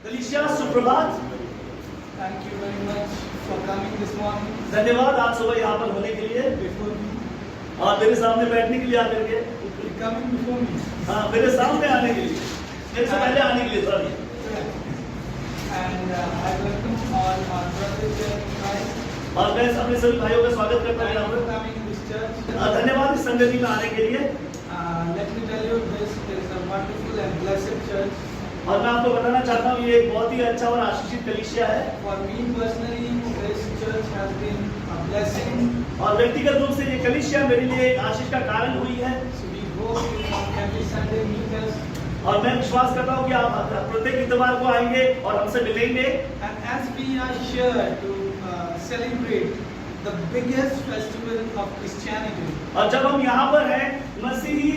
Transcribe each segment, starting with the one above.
कलीसिया सुप्रभात। Thank you very much for coming this morning. धन्यवाद आप सुबह यहाँ पर होने के लिए Before me, और मेरे सामने बैठने के लिए आकर के। you're coming before me. हाँ, मेरे सामने आने के लिए, मेरे से पहले आने के लिए sorry. And I welcome all our brothers here in Christ. और मैं अपने सभी भाइयों का स्वागत करता हूँ Thank यहाँ you for पर। coming in this church. धन्यवाद इस संगति में आने के लिए। Let me tell you this, there is a wonderful and blessed church. और मैं आपको बताना चाहता हूँ ये एक बहुत ही अच्छा और आशीषित कलीसिया है। For me personally, this church has been a blessing. और व्यक्तिगत रूप से ये कलीसिया मेरे लिए एक आशीष का कारण हुई है। So we hope you will every Sunday meet us. और मैं विश्वास करता हूँ कि आप प्रत्येक इतवार को आएंगे और हमसे मिलेंगे। And as we are here to celebrate the biggest festival of Christianity, और जब हम यहाँ पर हैं मसीही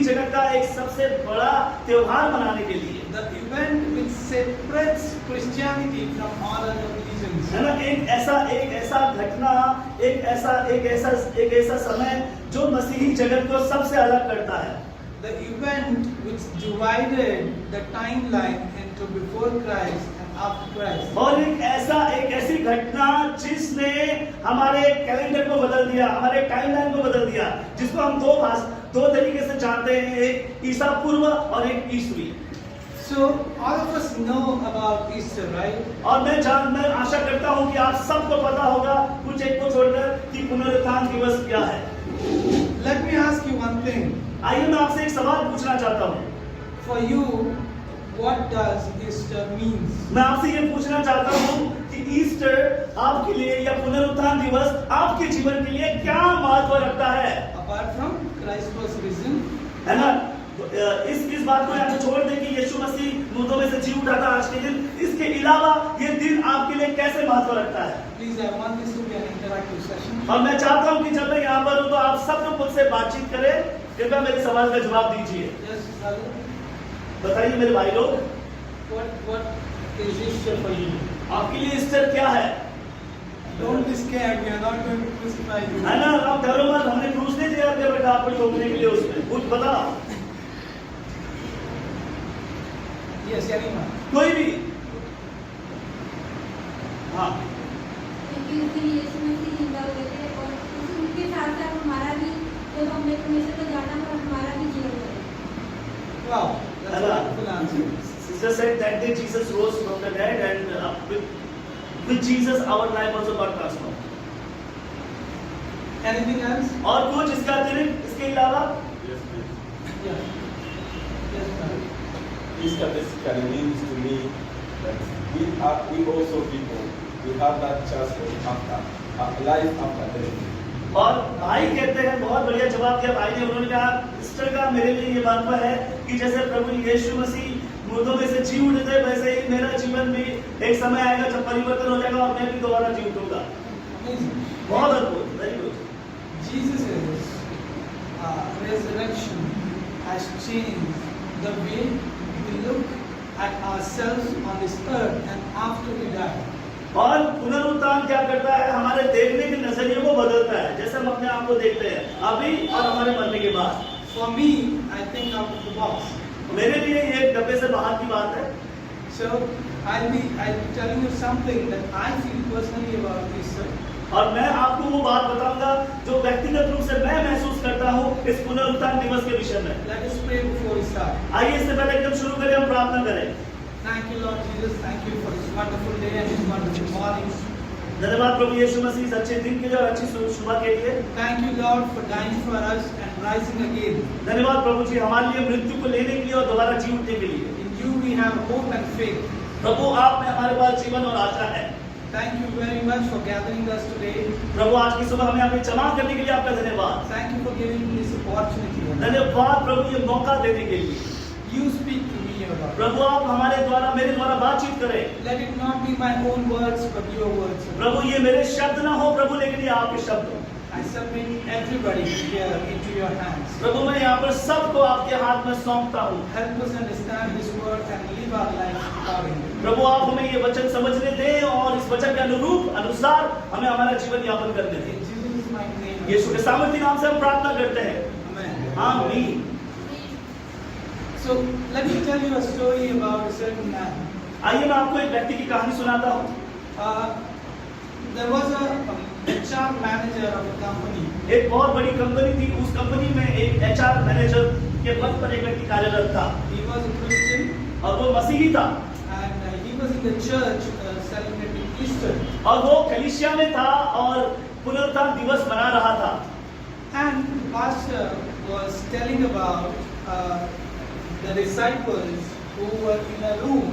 जगत का एक सबसे बड़ा त्योहार मनाने के लिए, the event which separates Christianity from all other religions, है ना, एक ऐसा घटना, एक ऐसा समय जो मसीही जगत को सबसे अलग करता है। the event which divided the timeline into before Christ and after Christ, और एक ऐसी घटना जिसने हमारे कैलेंडर को बदल दिया, हमारे टाइमलाइन को बदल दिया, जिसको हम दो तरीके से जानते हैं, एक ईसा पूर्व और एक ईस्वी। so all of us know about Easter, right? और मैं आशा करता हूँ कि आप सबको पता होगा, कुछ एक को छोड़कर, कि पुनरुत्थान दिवस क्या है। Let me ask you one thing. आइए मैं आपसे एक सवाल पूछना चाहता हूँ। For you, what does Easter means? मैं आपसे ये पूछना चाहता हूँ कि ईस्टर आपके लिए या पुनरुत्थान दिवस आपके जीवन के लिए क्या महत्व रखता है? Apart from Christ was risen, है ना, इस बात को यहाँ से छोड़ दें कि यीशु मसीह मुर्दों में से जी उठा था आज के दिन, इसके अलावा ये दिन आपके लिए कैसे महत्व रखता है? please, I want this to be an interactive session. और मैं चाहता हूँ कि जब मैं यहाँ पर हूँ तो आप सब लोग मुझसे बातचीत करें। कृपया मेरे सवाल का जवाब दीजिए। Yes, brother. बताइए मेरे भाई लोग, What is Easter for you? आपके लिए ईस्टर क्या है? Don't be scared. We are not going to crucify you. है ना, आप डरो मत, हमने क्रूस नहीं दिया अपने बेटा आपको ठोकने के लिए, उसमें कुछ बताओ। Yes, anyone. कोई भी। हाँ, क्योंकि उस दिन यीशु मसीह जिंदा हुए थे और उनके साथ साथ हमारा भी, जब हमने परमेश्वर को जाना और हमारा भी जीवन है। Wow, that's a wonderful answer. Sister said that day Jesus rose from the dead and with Jesus our life also got transformed. Anything else? और कुछ इसका अतिरिक्त, इसके अलावा? Yes, please. Yeah. Yes, brother. Easter basically means to me that we also people, we have that chance of life after death. और भाई कहते हैं, बहुत बढ़िया जवाब दिया भाई ने। उन्होंने कहा ईस्टर का मेरे लिए ये महत्व है कि जैसे प्रभु यीशु मसीह मुर्दों में से जी उठे थे, वैसे ही मेरा जीवन भी एक समय आएगा जब परिवर्तन हो जाएगा और मैं भी दोबारा जी उठूंगा। Amazing. बहुत अद्भुत, very good. Jesus' resurrection has changed the way we look at ourselves on this earth and after we die. और पुनरुत्थान क्या करता है? हमारे देखने के नजरिए को बदलता है, जैसे हम अपने आप को देखते हैं अभी और हमारे मरने के बाद। For me, I think out of the box. मेरे लिए ये डब्बे से बाहर की बात है। So I'll be telling you something that I feel personally about Easter. और मैं आपको वो बात बताऊंगा जो व्यक्तिगत रूप से मैं महसूस करता हूँ इस पुनरुत्थान दिवस के विषय में। Let us pray before we start. आइए इससे पहले एकदम शुरू करें, हम प्रार्थना करें। Thank you, Lord Jesus. Thank you for this wonderful day and this wonderful morning. धन्यवाद प्रभु यीशु मसीह इस अच्छे दिन के लिए और अच्छी सुबह के लिए। Thank you, Lord, for dying for us and rising again. धन्यवाद प्रभु जी हमारे लिए मृत्यु को लेने के लिए और दोबारा जी उठने के लिए। In you we have hope and faith. प्रभु आप में हमारे पास जीवन और आशा है। Thank you very much for gathering us today. प्रभु आज की सुबह हमें अपनी जमा करने के लिए आपका धन्यवाद। Thank you for giving me this opportunity. धन्यवाद प्रभु ये मौका देने के लिए। You speak to me, O Lord. प्रभु आप मेरे द्वारा बातचीत करें। Let it not be my own words, but your words. O Lord. प्रभु ये मेरे शब्द ना हो प्रभु, लेकिन ये आपके शब्द हो। I submit everybody here into your hands. प्रभु मैं यहाँ पर सबको आपके हाथ में सौंपता हूँ। Help us understand this word and live our lives accordingly. प्रभु आप हमें ये वचन समझने दें और इस वचन के अनुसार हमें हमारा जीवन यापन करने दें। In Jesus' mighty name. यीशु के सामर्थ्य नाम से हम प्रार्थना करते हैं। Amen. आमीन। So So let me tell you a story about a certain man. आइए मैं आपको एक व्यक्ति की कहानी सुनाता हूँ। There was a HR manager of a company. एक बहुत बड़ी कंपनी थी, उस कंपनी में एक HR मैनेजर के पद पर एक व्यक्ति कार्यरत था He was a Christian और वो मसीही था and he was in the church celebrating Easter. और वो कलीसिया में था और पुनरुत्थान दिवस मना रहा था। And the pastor was telling about the disciples who were in a room.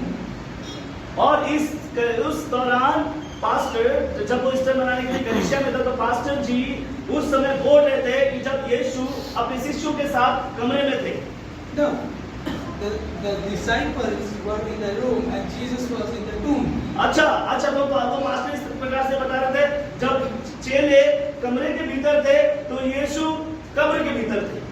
और उस दौरान पास्टर जब वो ईस्टर मनाने के लिए कलीसिया में था तो पास्टर जी उस समय बोल रहे थे कि जब यीशु अपने शिष्यों के साथ कमरे में थे। No, the disciples were in the room and Jesus was in the tomb. अच्छा वो पास्टर इस प्रकार से बता रहे थे, जब चेले कमरे के भीतर थे तो यीशु कब्र के भीतर थे।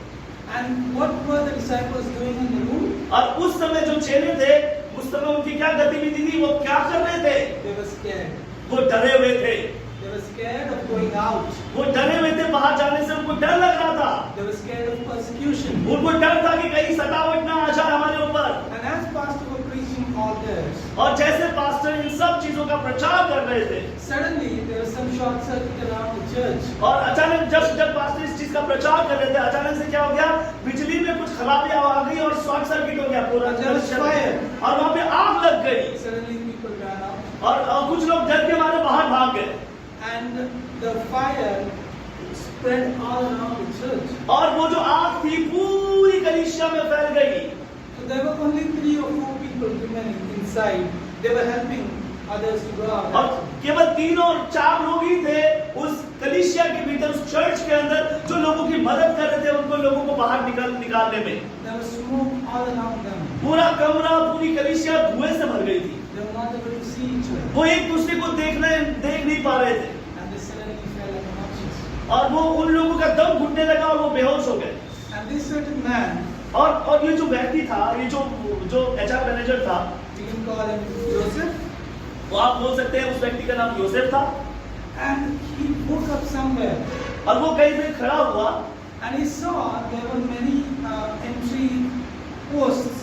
And what were the disciples doing in the room? और उस समय जो चेले थे उस समय उनकी क्या गतिविधि थी, वो क्या कर रहे थे? They were scared. वो डरे हुए थे। They were scared of going out. वो डरे हुए थे, बाहर जाने से उनको डर लग रहा था। They were scared of persecution. उनको डर था कि कहीं सतावट ना आ जाए हमारे ऊपर। And as pastor was preaching all this, और जैसे पास्टर इन सब चीजों का प्रचार कर रहे थे, suddenly there was some short circuit around the church. और अचानक जब पास्टर इस चीज का प्रचार कर रहे थे, अचानक से क्या हो गया, बिजली में कुछ खराबी आ गई और शॉर्ट सर्किट हो गया पूरा There was fire. और वहां पे आग लग गई Suddenly people ran out. और कुछ लोग डर के मारे बाहर भाग गए And the fire spread all around the church. और वो जो आग थी पूरी कलीसिया में फैल गई। So there were only 3 or 4 people remaining inside. They were helping others to go out. और केवल 3 और 4 लोग ही थे उस कलीसिया के भीतर, उस चर्च के अंदर, जो लोगों की मदद कर रहे थे उनको लोगों को बाहर निकालने में। There was smoke all around them. पूरा कमरा, पूरी कलीसिया धुएं से भर गई थी। They were not able to see each other. वो एक दूसरे को देख नहीं पा रहे थे And they suddenly fell unconscious. और वो उन लोगों का दम घुटने लगा और वो बेहोश हो गए। And this certain man, और ये जो व्यक्ति था, ये जो एचआर मैनेजर था, we can call him Joseph, वो आप बोल सकते हैं उस व्यक्ति का नाम योसेफ था। and he woke up somewhere और वो कहीं पे खड़ा हुआ and he saw there were many entry posts.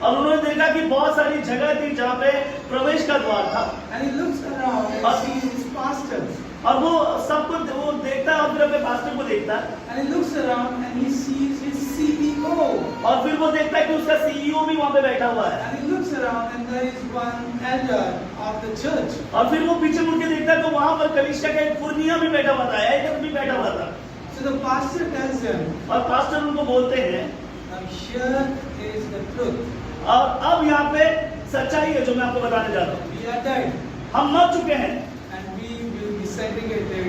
और उन्होंने देखा कि बहुत सारी जगह थी जहाँ पे प्रवेश का द्वार था। And he looks around and sees his pastors. और वो सबको वो देखता है और फिर अपने पास्टर को देखता है And he looks around and he sees his CEO. और फिर वो देखता है कि उसका सीईओ भी वहाँ पे बैठा हुआ है। And he looks around and there is one elder of the church. और फिर वो पीछे मुड़ के देखता है तो वहाँ पर कलीसिया का एक पुरनिया भी बैठा हुआ था, एल्डर भी बैठा हुआ था। So the pastor tells him, और पास्टर उनको बोलते हैं, now here is the truth. और अब यहाँ पे सच्चाई है जो मैं आपको बताने जा रहा हूँ। We are dead हम मर चुके हैं and we will be segregated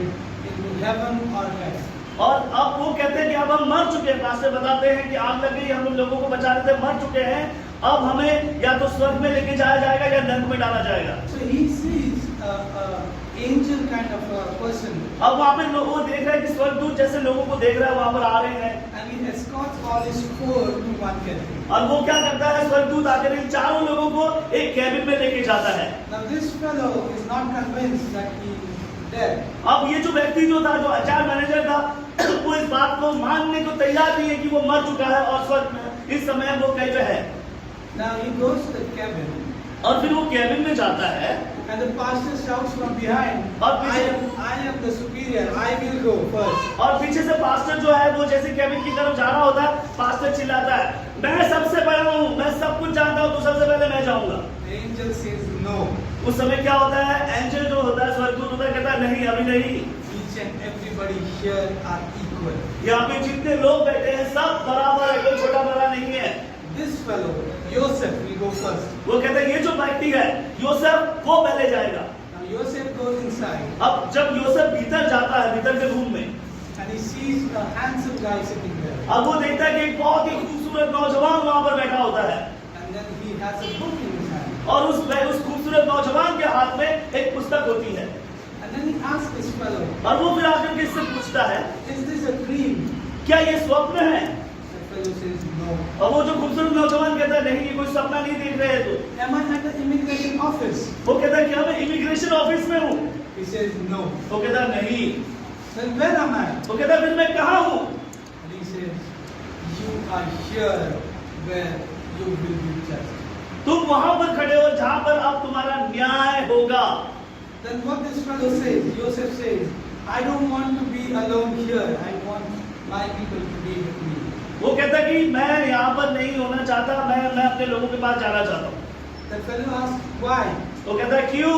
into heaven or hell. और अब वो कहते हैं कि अब हम मर चुके हैं। पास्टर बताते हैं कि आग लग गई, हम लोगों को बचा रहे थे, मर चुके हैं, अब हमें या तो स्वर्ग में लेके जाया जाएगा या नरक में डाला जाएगा। So he sees a angel kind of a person अब वहाँ पे वो देख रहे हैं कि स्वर्गदूत जैसे लोगों को देख रहा है, वहाँ पर आ रहे हैं and he escorts all his 4 to one cabin. और वो क्या करता है, स्वर्गदूत आकर इन चारों लोगों को एक कैबिन में लेके जाता है। Now this fellow is not convinced that he is dead. अब ये जो व्यक्ति जो था, जो एचआर मैनेजर था, वो इस बात को मानने को तैयार नहीं है कि वो मर चुका है और स्वर्ग में इस समय वो कहीं पे है। Now he goes to the cabin और फिर वो कैबिन में जाता है and the pastor shouts from behind, I am the superior, I will go first. और पीछे से पास्टर जो है वो जैसे कैबिन की तरफ जा रहा होता है, पास्टर चिल्लाता है, मैं सबसे बड़ा हूँ, मैं सब कुछ जानता हूँ, तो सबसे पहले मैं जाऊंगा। The angel says no. उस समय क्या होता है, एंजल जो होता है, स्वर्गदूत होता है, कहता है नहीं, अभी नहीं। Each and everybody here are equal. यहाँ पे जितने लोग बैठे हैं सब बराबर है, कोई छोटा बड़ा नहीं है। This fellow, Joseph, will go first. वो कहते हैं ये जो व्यक्ति है योसेफ, वो पहले जाएगा। Now Joseph goes inside अब जब योसेफ भीतर जाता है, भीतर के रूम में, and he sees a handsome guy sitting there. अब वो देखता है कि एक बहुत ही खूबसूरत नौजवान वहां पर बैठा होता है And then he has a book in his hand. और उस खूबसूरत नौजवान के हाथ में एक पुस्तक होती है। And then he asks this fellow, और वो फिर आकर के इससे पूछता है, is this a dream? क्या ये स्वप्न है? The fellow says no. और वो जो खूबसूरत नौजवान कहता है नहीं, ये कोई सपना नहीं देख रहे हैं तो। Am I at the immigration office? वो कहता है कि मैं इमिग्रेशन ऑफिस में हूँ। He says no. वो कहता है नहीं। Then where am I? वो कहता है फिर मैं कहाँ हूँ? And he says, you are here where you will be judged. तुम वहां पर खड़े हो जहां पर अब तुम्हारा न्याय होगा। Then what this fellow says, Joseph says, I don't want to be alone here. I want my people to be with me. वो कहता है कि मैं यहाँ पर नहीं होना चाहता, मैं अपने लोगों के पास जाना चाहता हूँ। The fellow asks, why? वो कहता है क्यों?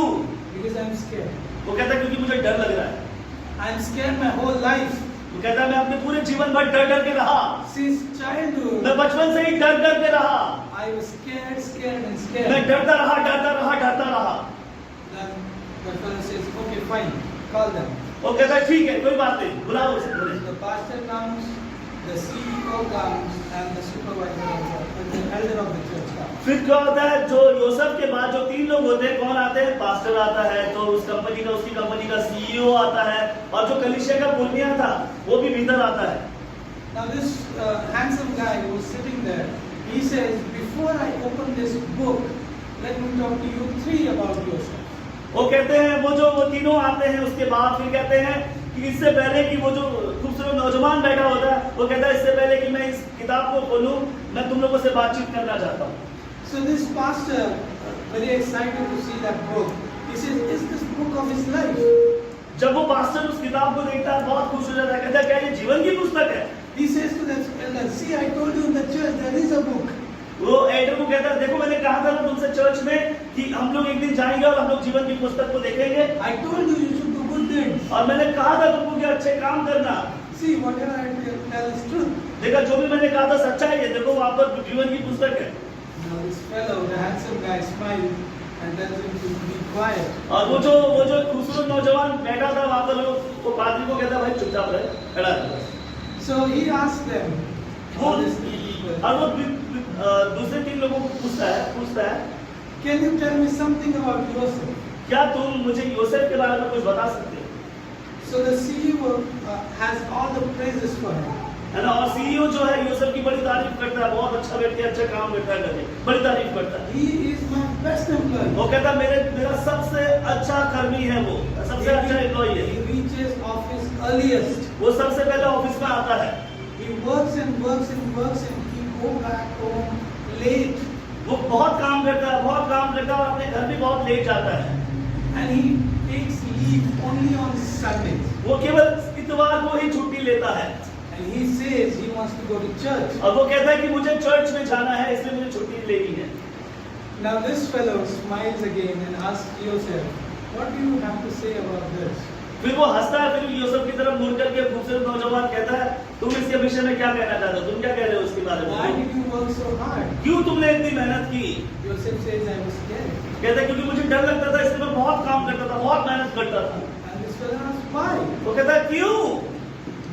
Because I'm scared. वो कहता है क्योंकि मुझे डर लग रहा है। I'm scared my whole life. वो कहता है मैं अपने पूरे जीवन भर डर डर के रहा, Since childhood, मैं बचपन से ही डर डर के रहा, I was scared, scared and मैं scared. डरता रहा डरता रहा डरता रहा। Then the fellow says, okay, fine, call them. वो कहता है ठीक है कोई बात नहीं, बुलाओ उसे। बोले The pastor comes, the CEO comes, and the supervisor of the elder of the church comes. फिर क्या होता है, जो योसेफ के बाद जो तीन लोग होते हैं, कौन आते हैं? पास्टर आता है, तो उस कंपनी का उसकी कंपनी का सीईओ आता है, और जो कलीसिया का पुरनिया था वो भी भीतर आता है। Now this handsome guy who was sitting there, he says, before I open this book, let me talk to you three about yourself. वो कहते हैं, वो तीनों आते हैं, उसके बाद फिर कहते हैं कि इससे पहले कि वो जो खूबसूरत नौजवान बैठा होता है, वो कहता है इससे पहले कि मैं इस किताब को खोलूं, मैं तुम लोगों से बातचीत करना चाहता हूँ। So this pastor, very excited to see that book, he says, is this book of his life? जब वो पास्टर उस किताब को देखता है बहुत खुश हो जाता है, कहता है क्या ये जीवन की पुस्तक है? He says to the elder, see, I told you in the church there is a book. वो एल्डर को कहता है देखो मैंने कहा था ना तुमसे चर्च में कि हम लोग एक दिन जाएंगे और हम लोग जीवन की पुस्तक को देखेंगे, I told you you should do good deeds. और मैंने कहा था तुमको कि अच्छे काम करना। See, whatever I tell is truth. देखा जो भी मैंने कहा था सच्चा है, ये देखो वहां पर जीवन की पुस्तक है। Now this fellow, the handsome guy, smiled and tells him to be quiet. और वो जो खूबसूरत नौजवान बैठा था वहां पर, वो पादरी को कहता भाई चुपचाप रहे, खड़ा रहे। So he asked them, all these three people, और वो दूसरे तीन लोगों को पूछता है can you tell me something about Joseph? क्या तुम मुझे योसेफ के बारे में कुछ बता सकते हो? So the CEO has all the praises for him. है ना, और सीईओ जो है योसेफ की बड़ी तारीफ करता है, बहुत अच्छा व्यक्ति, अच्छा काम करता है, करके बड़ी तारीफ करता है। He is my best employee. वो कहता है मेरा सबसे अच्छा कर्मी है, वो सबसे अच्छा एम्प्लॉई है। He reaches office earliest. वो सबसे पहले ऑफिस में आता है, He works and works and works and he go back home late. वो बहुत काम करता है और अपने घर भी बहुत लेट जाता है। And he takes leave only on Sundays. वो केवल इतवार को ही छुट्टी लेता है, And he says he wants to go to church. और वो कहता है कि मुझे चर्च में जाना है, इसलिए मुझे छुट्टी लेनी है। Now this fellow smiles again and asks Joseph, what do you have to say about this? फिर वो हंसता है, फिर योसेफ की तरफ मुड़ करके खूबसूरत नौजवान कहता है तुम इसके विषय में क्या कहना चाहते हो, तुम क्या कह रहे हो उसके बारे Why में? did you work so hard? क्यों तुमने इतनी मेहनत की? Joseph says, I was scared. कहता है क्योंकि मुझे डर लगता था, इसलिए मैं बहुत काम करता था, बहुत मेहनत करता था। And this fellow asks, why? वो कहता है क्यों?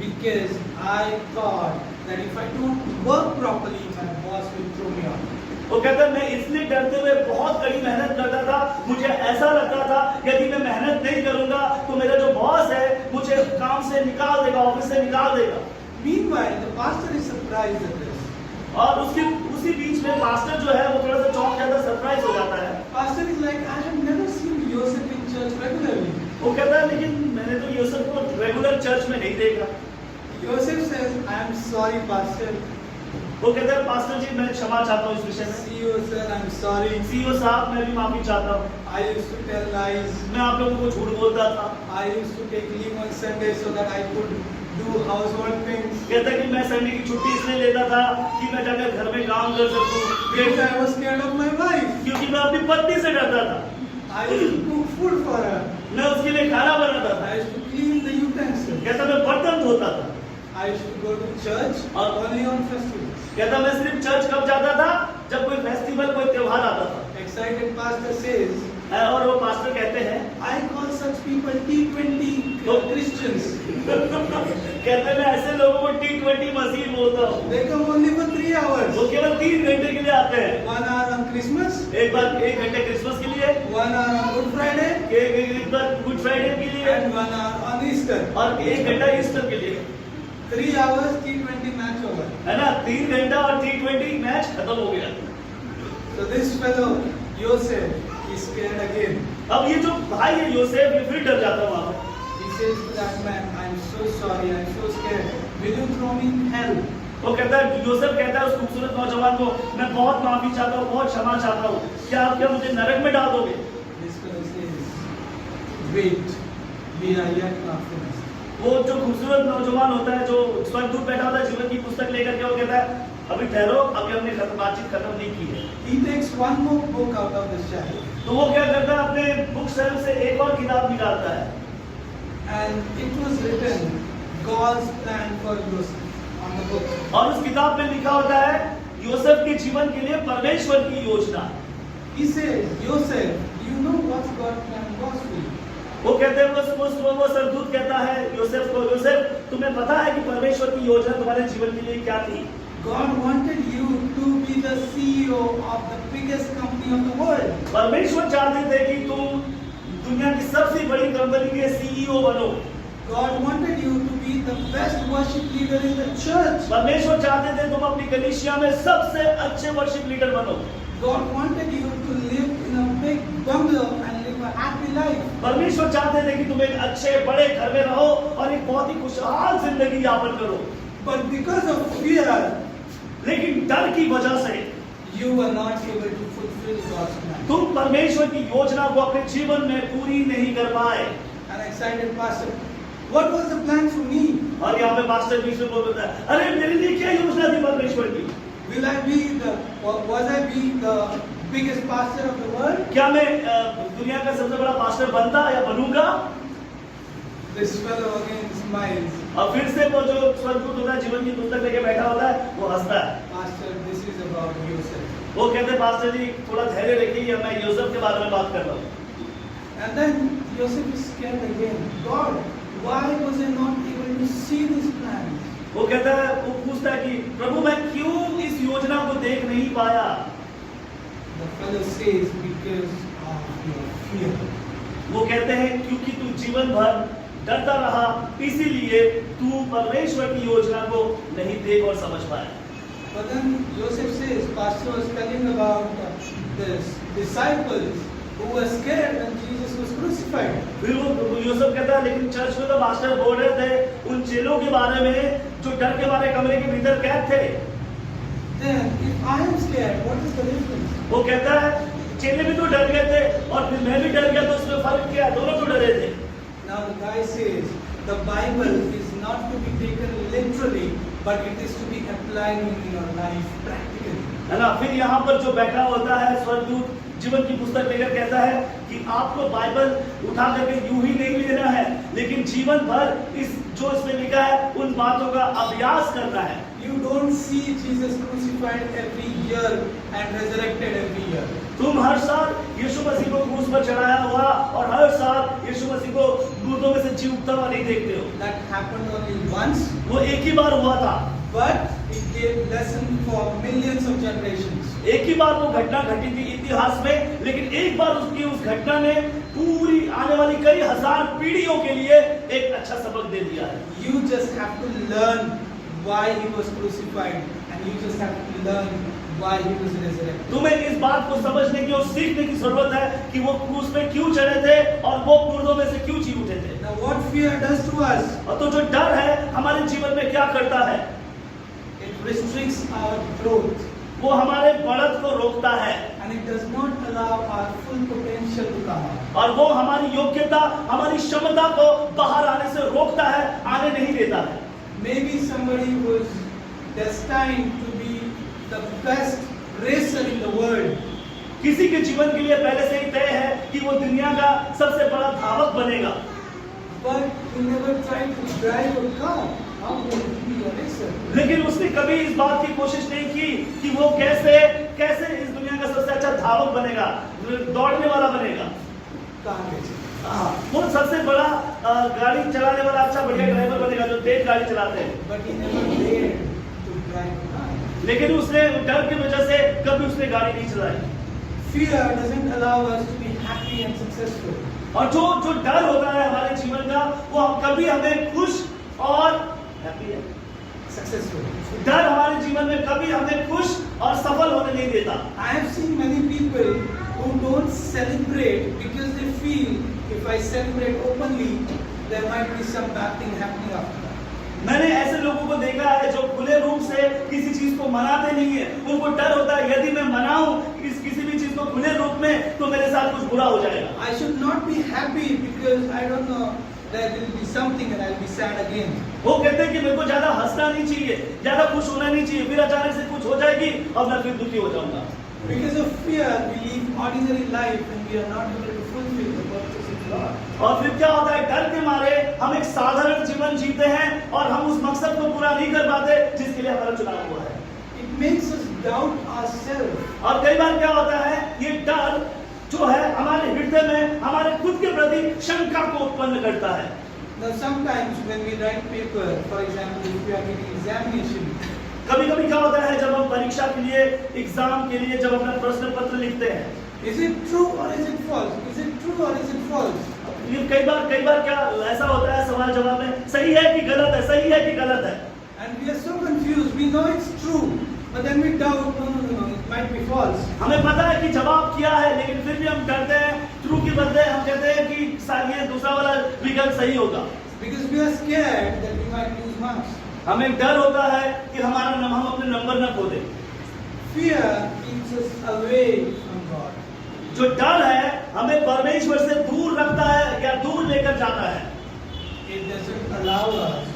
Because I thought that if I don't work properly, my boss will throw me out. वो कहता है मैं इसलिए डरते हुए बहुत कड़ी मेहनत करता था, मुझे ऐसा लगता था यदि मैं मेहनत नहीं करूंगा तो मेरा जो बॉस है मुझे काम से निकाल देगा, ऑफिस से निकाल देगा। Meanwhile, the pastor is surprised at this. और उसी बीच में मास्टर जो है वो थोड़ा सा चौंक जाता है, सरप्राइज हो जाता है। Pastor is like, I have never seen Joseph in church regularly. वो कहता है लेकिन मैंने तो यूसुफ को रेगुलर चर्च में नहीं देखा। Joseph says, I am sorry, pastor. वो कहता है पास्टर जी मैं क्षमा चाहता हूँ इस विषय में। CEO sir, I am sorry. CEO साहब मैं भी माफी चाहता हूँ, I used to tell lies. मैं आप लोगों को झूठ बोलता था। I used to take leave on Sunday so that I could do household things. कहता है कि मैं संडे की छुट्टी इसलिए लेता था कि मैं जाकर घर में काम कर सकूं, Because I was scared of my wife. क्योंकि मैं अपनी पत्नी से डरता था। I used to cook food for her. मैं उसके लिए खाना बनाता था। I used to clean the utensils. कहता मैं बर्तन धोता था। I used to go to church only on festivals. कहता मैं सिर्फ चर्च कब जाता था जब कोई फेस्टिवल, कोई त्योहार आता था। Excited pastor says, और वो पास्टर कहते हैं I call such people T20 Christians. कहते मैं ऐसे लोगों को T20 मसीह बोलता हूँ। They come only for 3 hours. वो केवल 3 घंटे के लिए आते हैं। 1 hour on Christmas, एक बार 1 घंटे क्रिसमस के लिए, 1 hour on Good Friday, एक बार गुड फ्राइडे के लिए, and 1 hour on Easter. और 1 घंटा ईस्टर के लिए। 3 hours T20 match over. है ना, 3 घंटा और T20 मैच खत्म हो गया। So this fellow Joseph is scared again. अब ये जो भाई है योसेफ, ये फिर डर जाता है वहां पर। He says to that man, I'm so sorry, I'm so scared. Will you throw me in hell? वो कहता है, यूसुफ कहता है उस खूबसूरत नौजवान को, मैं बहुत माफी चाहता हूँ, बहुत क्षमा चाहता हूँ, क्या मुझे नरक में डाल दोगे? This fellow says, wait, we are yet not finished. वो जो खूबसूरत नौजवान होता है, जो स्वर्गदूत बैठा होता है जीवन की पुस्तक लेकर के, वो कहता है, अभी ठहरो, अभी हमने बातचीत खत्म नहीं की है। He takes one more book out of the shelf. तो वो क्या करता है, अपने बुक शेल्फ से एक और किताब निकालता है, And it was written God's plan for Joseph on the book. और उस किताब में लिखा होता है यूसुफ के जीवन के लिए परमेश्वर की योजना। He says, Joseph, do you know what God's plan was for you? वो कहते हैं, वो सरदूत कहता है यूसुफ को, यूसुफ तुम्हें पता है कि परमेश्वर की योजना तुम्हारे जीवन के लिए क्या थी? God wanted you to be the CEO of the biggest company of the world. परमेश्वर चाहते थे कि तुम दुनिया की सबसे बड़ी कंपनी के सीईओ बनो। God wanted you to be the best worship leader in the church. परमेश्वर चाहते थे तुम अपनी कलीसिया में सबसे अच्छे वर्शिप लीडर बनो। God wanted you to live in a big bungalow and live a happy life. परमेश्वर चाहते थे कि तुम एक अच्छे बड़े घर में रहो और एक बहुत ही खुशहाल जिंदगी यापन करो, But because of fear, लेकिन डर की वजह से you were not able to fulfill God's plan. तुम परमेश्वर की योजना को अपने जीवन में पूरी नहीं कर पाए। An excited pastor, what was the plan for me? और यहाँ पे पास्टर बीच में बोलता है, अरे मेरे लिए क्या योजना थी परमेश्वर की? Was I be the biggest pastor of the world? क्या मैं दुनिया का सबसे बड़ा पास्टर बनता या बनूंगा? This fellow again smiles. और फिर से वो जो स्वर्गदूत होता है जीवन की पुस्तक लेके बैठा होता है, वो हंसता है। Pastor, this is about Joseph. वो कहते हैं, पास्टर जी थोड़ा धैर्य रखिए, मैं यूसुफ के बारे में बात कर रहा हूँ। And then Joseph is scared again. God, why was I not able to see this plan? वो कहता है, वो पूछता है कि प्रभु मैं क्यों इस योजना को देख नहीं पाया? The fellow says, because of your fear. वो कहते हैं क्योंकि तू जीवन भर डरता रहा, इसीलिए तू परमेश्वर की योजना को नहीं देख और समझ पाया। But then Joseph says, Pastor was telling about the disciples who were scared when Jesus was crucified. फिर वो यूसुफ कहता है, लेकिन चर्च में तो मास्टर बोल रहे थे उन चेलों के बारे में जो डर के मारे कमरे के भीतर कैद थे। Then, if I am scared, what is the difference? वो कहता है चेले भी तो डर गए थे और फिर मैं भी डर गया, तो उसमें फर्क क्या है? दोनों तो डरे थे। Now the guy says, the Bible is not to be taken literally, but it is to be applied in your life practically. है ना? फिर यहाँ पर जो बैठा होता है स्वर्गदूत जीवन की पुस्तक लेकर कहता है कि आपको बाइबल उठा करके यूं ही नहीं लेना है, लेकिन जीवन भर इस जो इसमें लिखा है उन बातों का अभ्यास करना है। You don't see Jesus crucified every year and resurrected every year. तुम हर साल यीशु मसीह को क्रूस पर चढ़ाया हुआ और हर साल यीशु मसीह को मुर्दों में से जी उठता हुआ नहीं देखते हो। That happened only once, वो एक ही बार हुआ था, but it gave lesson for millions of generations. एक ही बार वो घटना घटी थी इतिहास में, लेकिन एक बार उसकी उस घटना ने पूरी आने वाली कई हजार पीढ़ियों के लिए एक अच्छा सबक दे दिया है। You just have to learn why he was crucified, and you just have to learn why he was resurrected. तुम्हें इस बात को समझने की और सीखने की जरूरत है कि वो क्रूस पे क्यों चढ़े थे और वो मुर्दों में से क्यों जी उठे थे। Now what fear does to us? और तो जो डर है हमारे जीवन में क्या करता है? It restricts our growth, वो हमारे बढ़त को रोकता है and it does not allow our full potential to come out. और वो हमारी योग्यता, हमारी क्षमता को बाहर आने से रोकता है, आने नहीं देता है। Maybe somebody who is destined to be the best racer in the world, किसी के जीवन के लिए पहले से ही तय है कि वो दुनिया का सबसे बड़ा धावक बनेगा, but he never tried to drive a car. How will he be a racer? लेकिन उसने कभी इस बात की कोशिश नहीं की कि वो कैसे इस दुनिया का सबसे अच्छा धावक बनेगा, दौड़ने वाला बनेगा। Car racer. वो सबसे बड़ा गाड़ी चलाने वाला अच्छा बढ़िया ड्राइवर बनेगा जो तेज गाड़ी चलाते हैं। But he never dared to drive a car. लेकिन उसने डर की वजह से कभी उसने गाड़ी नहीं चलाई। Fear doesn't allow us to be happy and successful. और जो डर होता है हमारे जीवन का, वो कभी हमें खुश और हैप्पी है। Successful. डर हमारे जीवन में कभी हमें खुश और सफल होने नहीं देता। I have seen many people who don't celebrate because they feel if I celebrate openly, there might be some bad thing happening after that. मैंने ऐसे लोगों को देखा है जो खुले रूप से किसी चीज को मनाते नहीं है। उनको डर होता है यदि मैं मनाऊं किसी भी चीज को खुले रूप में तो मेरे साथ कुछ बुरा हो जाएगा। I should not be happy because I don't know there will be something and I'll be sad again. वो कहते हैं कि मेरे को ज्यादा हंसना नहीं चाहिए, ज्यादा खुश होना नहीं चाहिए, फिर अचानक से कुछ हो जाएगी और मैं फिर दुखी हो जाऊंगा। Because of fear, we live ordinary life and we are not able to fulfill the purpose of God. और फिर क्या होता है, डर के मारे हम एक साधारण जीवन जीते हैं और हम उस मकसद को पूरा नहीं कर पाते जिसके लिए हमारा चुनाव हुआ है। It makes us doubt ourselves. और कई बार क्या होता है, ये डर जो है हमारे हृदय में हमारे खुद के प्रति शंका को उत्पन्न करता है। Now sometimes when we write paper, for example, if we are getting examination, कभी कभी क्या होता है जब हम परीक्षा के लिए, एग्जाम के लिए जब अपना प्रश्न पत्र लिखते हैं, is it true or is it false? Is it true or is it false? ये कई बार क्या ऐसा होता है सवाल जवाब में, सही है कि गलत है, सही है कि गलत है। And we are so confused. We know it's true, but then we doubt. No, it might be false. हमें पता है कि जवाब किया है लेकिन फिर भी हम डरते हैं, ट्रू के बदले हम कहते हैं कि ये दूसरा वाला विकल्प सही होगा। Because we are scared that we might lose marks. हमें डर होता है कि हम अपने नंबर न खो दें। Fear keeps us away from God. जो डर है हमें परमेश्वर से दूर रखता है या दूर लेकर जाता है। It doesn't allow us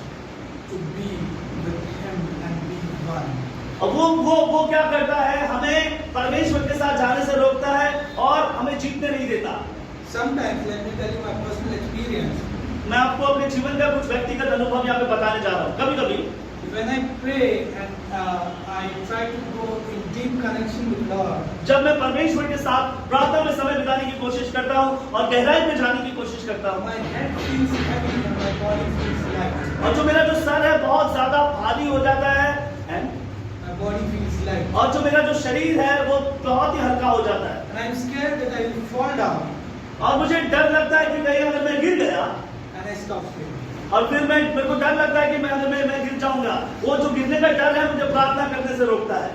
to be with Him and be one. और वो क्या करता है, हमें परमेश्वर के साथ जाने से रोकता है और हमें जीतने नहीं देता। Sometimes, let me tell you my personal experience. मैं आपको अपने जीवन का कुछ व्यक्तिगत अनुभव यहाँ पे बताने जा रहा हूँ। कभी कभी When I pray and I try to go in deep connection with God, जब मैं परमेश्वर के साथ प्रार्थना में समय बिताने की कोशिश करता हूँ और गहराई में जाने की कोशिश करता हूँ, my head feels heavy and my body feels light. और जो मेरा जो सर है बहुत ज्यादा भारी हो जाता है and My body feels light. और जो मेरा जो शरीर है वो बहुत ही हल्का हो जाता है। And I'm scared that I will fall down और मुझे डर लगता है कि कहीं अगर मैं गिर गया and I stop praying. और फिर मेरे को डर लगता है कि मैं गिर जाऊंगा। वो जो गिरने का डर है मुझे प्रार्थना करने से रोकता है।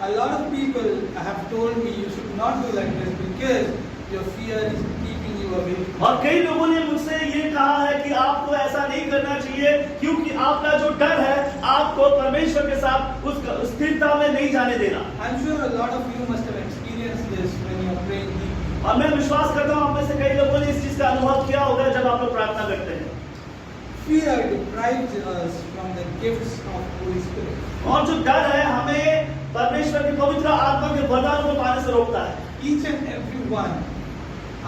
A lot of people have told me you should not do like this because your fear is keeping you away. और कई लोगों ने मुझसे ये कहा है कि आपको ऐसा नहीं करना चाहिए क्योंकि आपका जो डर है आपको परमेश्वर के साथ उस स्थिरता में नहीं जाने देना। I'm sure a lot of you must have experienced this when you are praying deeply. और मैं विश्वास करता हूँ आप में से कई लोगों ने इस चीज का अनुभव किया होगा जब आप लोग प्रार्थना करते हैं। Fear deprives us from the gifts of Holy Spirit. और जो डर है हमें परमेश्वर की पवित्र आत्मा के वरदानों को पाने से रोकता है। Each and every one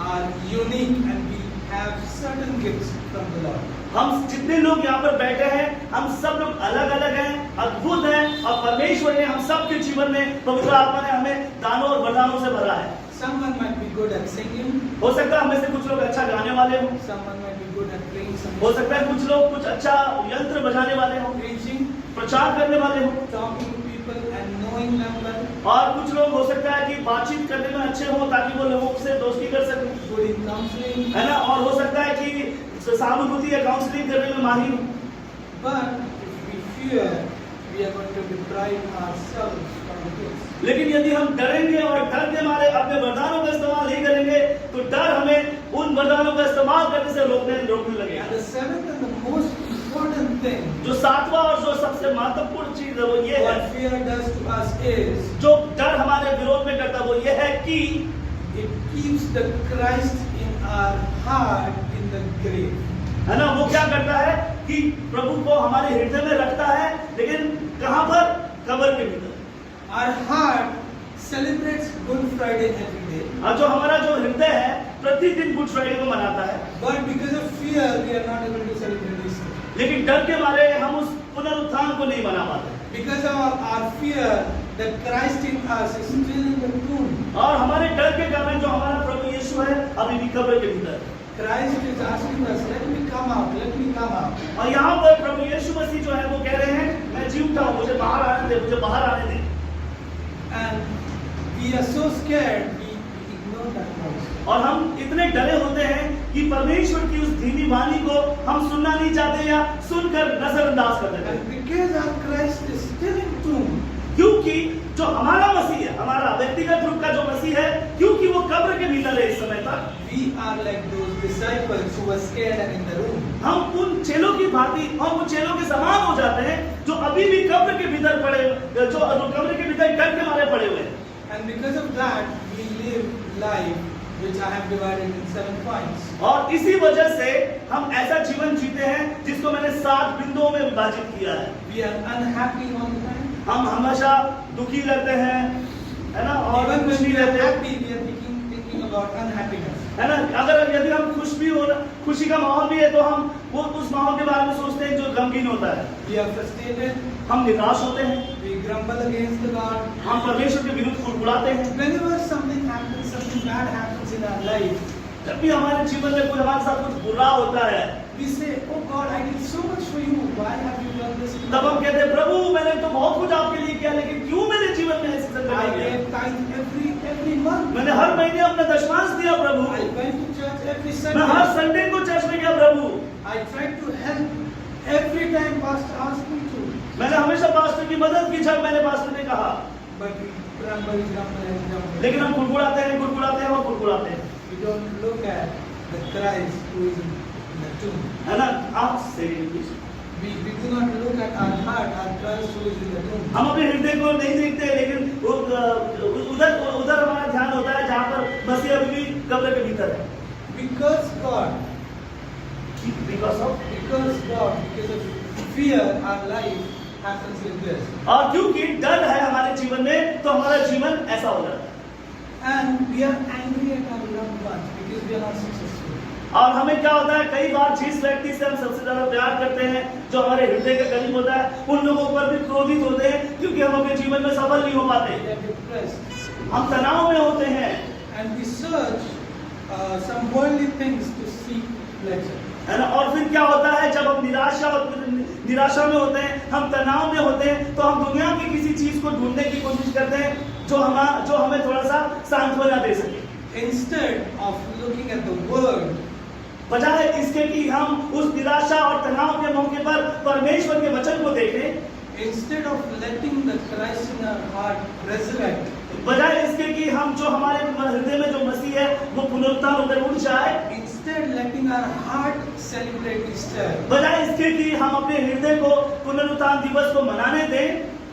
are unique and we have certain gifts from the Lord. हम जितने लोग यहाँ पर बैठे हैं हम सब लोग अलग अलग हैं, अद्भुत हैं और परमेश्वर ने हम सब के जीवन में पवित्र आत्मा ने हमें दानों और वरदानों से भरा है। Someone might be good at singing. हो सकता है हमें से कुछ लोग अच्छा गाने वाले हों, Someone might be good at playing some हो सकता है कुछ लोग कुछ अच्छा यंत्र बजाने वाले हों, preaching, प्रचार करने वाले हों, talking to people and knowing them well, और कुछ लोग हो सकता है कि बातचीत करने में अच्छे हों ताकि वो लोगों से दोस्ती कर सकें, good in counseling. है ना, और हो सकता है कि सहानुभूति या काउंसलिंग करने में माहिर हों। But if we fear, we are going to deprive ourselves from the gifts. लेकिन यदि हम डरेंगे और डर के मारे अपने वरदानों का इस्तेमाल नहीं करेंगे तो डर हमें उन वरदानों का इस्तेमाल करने से रोकने लगेगा। And the seventh and the most important thing जो सातवां और जो सबसे महत्वपूर्ण चीज है वो ये है, what fear does to us is जो डर हमारे विरोध में करता है वो ये है कि it keeps the Christ in our heart in the grave. है ना, वो क्या करता है कि प्रभु को हमारे हृदय में रखता है, लेकिन कहां पर? कब्र के भीतर। Our heart celebrates Good Friday every day. और जो हमारा जो हृदय है प्रतिदिन गुड फ्राइडे को मनाता है, But because of fear, we are not able to celebrate Easter. लेकिन डर के मारे हम उस पुनरुत्थान को नहीं मना पाते। Because of our fear that Christ in us is still in the tomb. और हमारे डर के कारण जो हमारा प्रभु यीशु है अभी भी कब्र के भीतर है। Christ is asking us, let me come out, let me come out. और यहाँ पर प्रभु यीशु मसीह जो है वो कह रहे हैं मैं जी उठा हूँ, मुझे बाहर आने दे, मुझे बाहर आने दे। And we are so scared, we ignore that voice. और हम इतने डरे होते हैं कि परमेश्वर की उस धीमी वाणी को हम सुनना नहीं चाहते या सुनकर नजरअंदाज कर देते हैं। And because our Christ is still in tomb, क्योंकि जो हमारा मसीह है, हमारा व्यक्तिगत रूप का जो मसीह है, क्योंकि वो कब्र के भीतर रहे इस समय तक, we are like those disciples who were scared and in the room. हम उन चेलों की भांति, हम उन चेलों के समान हो जाते हैं जो अभी भी कब्र के भीतर पड़े, जो कब्र के भीतर डर के मारे पड़े हुए हैं। And because of that, we live life which I have divided in 7 points. और इसी वजह से हम ऐसा जीवन जीते हैं जिसको मैंने 7 बिंदुओं में विभाजित किया है। We are unhappy all the time. हम हमेशा दुखी रहते हैं, है ना, और Even खुश when नहीं we are रहते, happy, we are thinking about unhappiness. है ना। अगर यदि हम खुश भी हो, खुशी का माहौल भी है, तो हम वो उस माहौल के बारे में सोचते हैं जो गमगीन होता है। We are frustrated. हम निराश होते हैं, We grumble against the God. हम परमेश्वर के विरुद्ध कुड़कुड़ाते हैं। Whenever something happens, something bad happens in our life, जब भी हमारे जीवन में कोई हमारे साथ कुछ बुरा होता है, we say, "Oh God, I did so much for you. Why have you done this?" तब हम कहते हैं, प्रभु मैंने तो बहुत कुछ आपके लिए किया, लेकिन क्यों मेरे जीवन में ऐसी संकट I आ गया? gave tithe every month. मैंने हर महीने अपना दशमांश दिया प्रभु, I went to church every मैं हर Sunday. संडे को चर्च में गया प्रभु, I tried to help every time Pastor asked me to. मैंने हमेशा पास्टर की मदद की जब मैंने पास्टर ने कहा, But we grumble. लेकिन हम कुड़कुड़ाते हैं और कुड़कुड़ाते हैं, We don't look at the Christ who is in the tomb. है ना। आप से We do not look at our heart, our Christ who is in the tomb. हम अपने हृदय को नहीं देखते, लेकिन उधर हमारा ध्यान होता है जहाँ पर मसीह अभी भी कब्र के भीतर है। Because God, Because of fear, our life happens like this. और क्योंकि डर है हमारे जीवन में, तो हमारा जीवन ऐसा हो जाता है। And we are angry at our loved ones because we are not successful. और हमें क्या होता है, कई बार जिस व्यक्ति से हम सबसे ज्यादा प्यार करते हैं, जो हमारे हृदय के करीब होता है, उन लोगों पर भी क्रोधित होते हैं क्योंकि हम अपने जीवन में सफल नहीं हो पाते, We are depressed. हम तनाव में होते हैं, And we search some worldly things to seek pleasure. है ना। और फिर क्या होता है, जब हम निराशा में होते हैं, हम तनाव में होते हैं, तो हम दुनिया की किसी चीज को ढूंढने की कोशिश करते हैं जो हमें थोड़ा सा सांत्वना दे सके, Instead of looking at the world, बजाय इसके कि हम उस निराशा और तनाव के मौके पर परमेश्वर के वचन को देखें, instead of letting the Christ in our heart resurrect, बजाय इसके कि हम जो हमारे हृदय में जो मसीह है वो पुनरुत्थान होकर उठ जाए, instead letting our heart celebrate Easter, बजाय इसके कि हम अपने हृदय को पुनरुत्थान दिवस को मनाने दें,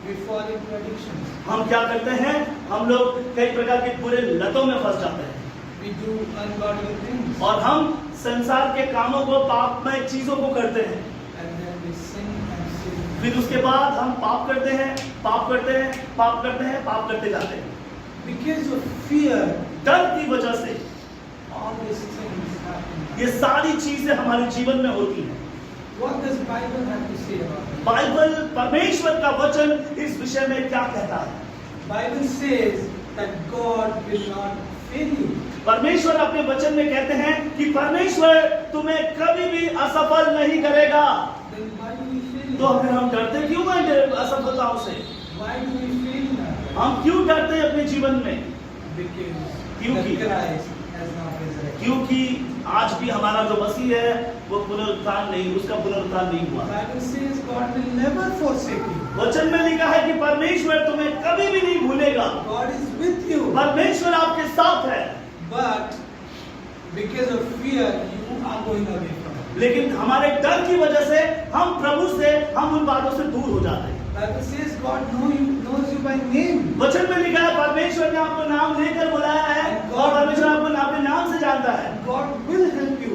we fall into addictions. हम क्या करते हैं, हम लोग कई प्रकार के बुरे लतों में फंस जाते हैं We do ungodly things. और हम संसार के कामों को, पापमय चीजों को करते हैं। And then we sin and sin. फिर उसके बाद हम पाप करते हैं, पाप करते जाते हैं। Because of fear, डर की वजह से all these things happen. ये सारी चीजें हमारे जीवन में होती हैं। What does Bible have to say about it? Bible, परमेश्वर का वचन इस विषय में क्या कहता है? Bible says that God will not fail you. परमेश्वर अपने वचन में कहते हैं कि परमेश्वर तुम्हें कभी भी असफल नहीं करेगा। Then why do we fail? तो फिर हम डरते क्यों हैं असफलताओं से? Why do we fail in our life? हम क्यों डरते हैं अपने जीवन में? Because the Christ has not resurrected. क्योंकि आज भी हमारा जो मसीह है वो पुनरुत्थान नहीं, उसका पुनरुत्थान नहीं हुआ। Bible says God will never forsake you. वचन में लिखा है कि परमेश्वर तुम्हें कभी भी नहीं भूलेगा, God is with you. परमेश्वर आपके साथ है। But because of fear, you are going away from Him. लेकिन हमारे डर की वजह से हम प्रभु से, हम उन बातों से दूर हो जाते हैं। Bible says God knows you by name. वचन में लिखा है परमेश्वर ने आपको नाम लेकर बुलाया है और परमेश्वर आपको अपने नाम से जानता है God will help you.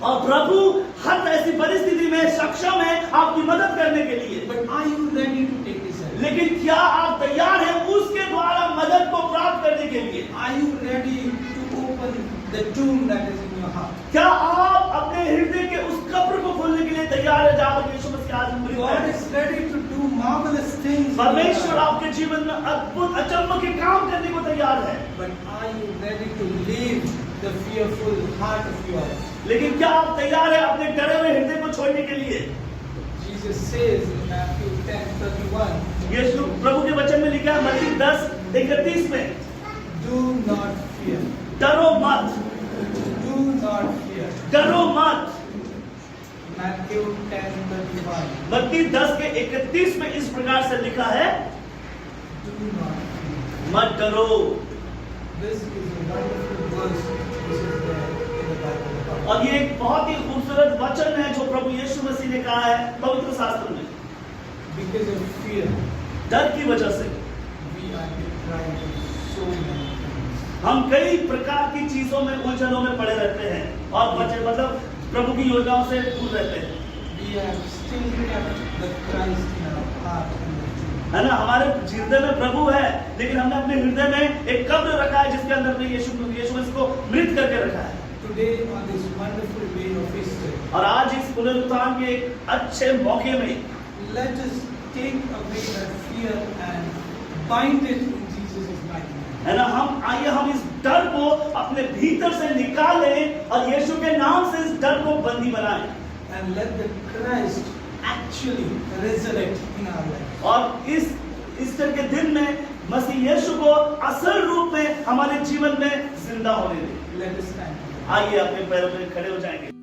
और प्रभु हर ऐसी परिस्थिति में सक्षम है आपकी मदद करने के लिए। But are you ready to take this help? लेकिन क्या आप तैयार हैं उसके द्वारा मदद को प्राप्त करने के लिए? Are you ready to open the tomb that is in your heart? क्या आप अपने हृदय के उस कब्र को खोलने के लिए तैयार है जहाँ पर यीशु मसीह आज मृत God है? is ready to do marvelous things. in your परमेश्वर life. आपके जीवन में अद्भुत अचम्भ के काम करने को तैयार है। But are you ready to leave the fearful heart of yours? लेकिन क्या आप तैयार हैं अपने डरे हुए हृदय को छोड़ने के लिए? Jesus says in Matthew 10:31, यीशु प्रभु के वचन में लिखा है मत्ती 10:31 में, do not fear. डरो मत, Do not fear. डरो मत। Matthew 10:31. मत्ती 10:31 में इस प्रकार से लिखा है, Do not fear. मत डरो। This is a wonderful verse बहुत ही खूबसूरत वचन है जो प्रभु यीशु मसीह ने कहा है पवित्र शास्त्र में। Because of fear, डर की वजह से we are deprived of so many things. हम कई प्रकार की चीजों में उलझनों में पड़े रहते हैं और मतलब प्रभु की योजनाओं से दूर रहते हैं। We have still kept the Christ in our heart and the truth. है ना, हमारे हृदय में प्रभु है, लेकिन हमने अपने हृदय में एक कब्र रखा है जिसके अंदर में यीशु मसीह को मृत करके रखा है। Today, on this wonderful day of Easter, और आज इस पुनरुत्थान के एक अच्छे मौके में let us take away that fear and bind it in Jesus' mighty name. है ना, हम इस डर को अपने भीतर से निकालें और यीशु के नाम से इस डर को बंदी बनाएं And let the Christ actually resurrect in our life. और इस ईस्टर के दिन में मसीह यीशु को असल रूप में हमारे जीवन में जिंदा होने दें। Let us stand. आइए अपने पैरों पे खड़े हो जाएंगे।